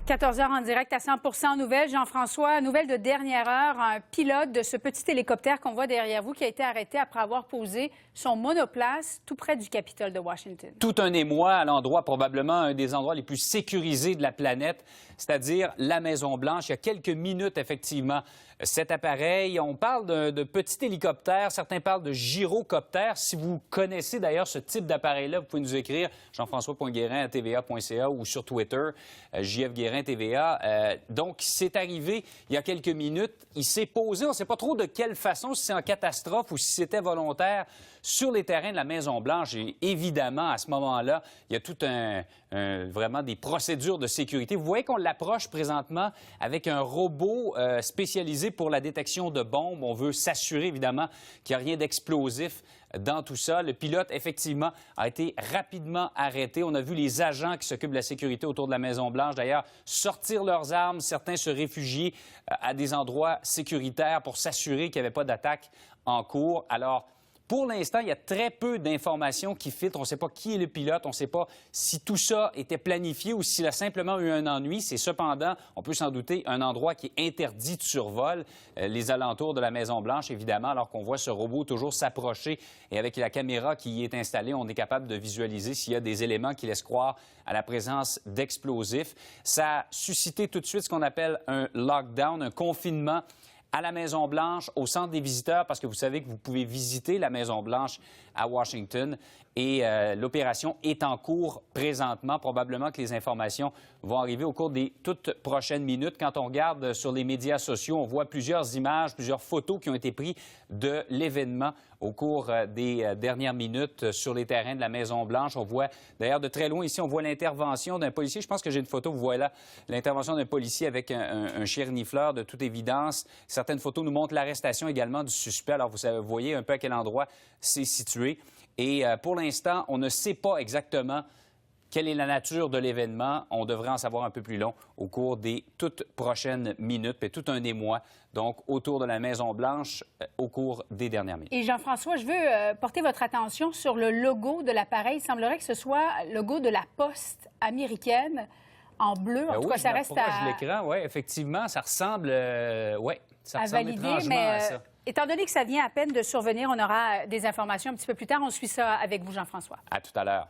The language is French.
14 heures en direct à 100% nouvelles. Jean-François, nouvelle de dernière heure, un pilote de ce petit hélicoptère qu'on voit derrière vous qui a été arrêté après avoir posé son monoplace tout près du Capitole de Washington. Tout un émoi à l'endroit, probablement un des endroits les plus sécurisés de la planète, c'est-à-dire la Maison-Blanche. Il y a quelques minutes, effectivement, cet appareil. On parle de petit hélicoptère, certains parlent de gyrocoptère. Si vous connaissez d'ailleurs ce type d'appareil-là, vous pouvez nous écrire jean-françois.guérin@tva.ca ou sur Twitter, JF Guérin TVA. Donc, c'est arrivé il y a quelques minutes. Il s'est posé, on ne sait pas trop de quelle façon, si c'est en catastrophe ou si c'était volontaire, sur les terrains de la Maison-Blanche. Et évidemment, à ce moment-là, il y a tout vraiment des procédures de sécurité. Vous voyez qu'on l'approche présentement avec un robot spécialisé pour la détection de bombes. On veut s'assurer, évidemment, qu'il n'y a rien d'explosif dans tout ça. Le pilote, effectivement, a été rapidement arrêté. On a vu les agents qui s'occupent de la sécurité autour de la Maison-Blanche, d'ailleurs, sortir leurs armes, certains se réfugier à des endroits sécuritaires pour s'assurer qu'il n'y avait pas d'attaque en cours. Alors, pour l'instant, il y a très peu d'informations qui filtrent. On ne sait pas qui est le pilote, on ne sait pas si tout ça était planifié ou s'il a simplement eu un ennui. C'est cependant, on peut s'en douter, un endroit qui est interdit de survol, les alentours de la Maison-Blanche, évidemment, alors qu'on voit ce robot toujours s'approcher. Et avec la caméra qui y est installée, on est capable de visualiser s'il y a des éléments qui laissent croire à la présence d'explosifs. Ça a suscité tout de suite ce qu'on appelle un lockdown, un confinement à la Maison-Blanche, au centre des visiteurs, parce que vous savez que vous pouvez visiter la Maison-Blanche à Washington. Et l'opération est en cours présentement. Probablement que les informations vont arriver au cours des toutes prochaines minutes. Quand on regarde sur les médias sociaux, on voit plusieurs images, plusieurs photos qui ont été prises de l'événement au cours des dernières minutes sur les terrains de la Maison-Blanche. On voit d'ailleurs de très loin ici, on voit l'intervention d'un policier. Je pense que j'ai une photo, vous voyez là, l'intervention d'un policier avec un chien renifleur de toute évidence. Certaines photos nous montrent l'arrestation également du suspect. Alors, vous voyez un peu à quel endroit c'est situé. Et pour l'instant, on ne sait pas exactement quelle est la nature de l'événement. On devrait en savoir un peu plus long au cours des toutes prochaines minutes, puis tout un émoi, donc autour de la Maison-Blanche au cours des dernières minutes. Et Jean-François, je veux porter votre attention sur le logo de l'appareil. Il semblerait que ce soit le logo de la poste américaine en bleu. En tout cas, ça reste à l'écran, oui, effectivement, ça ressemble, ça à ressemble valider, étrangement mais à ça. Étant donné que ça vient à peine de survenir, on aura des informations un petit peu plus tard. On suit ça avec vous, Jean-François. À tout à l'heure.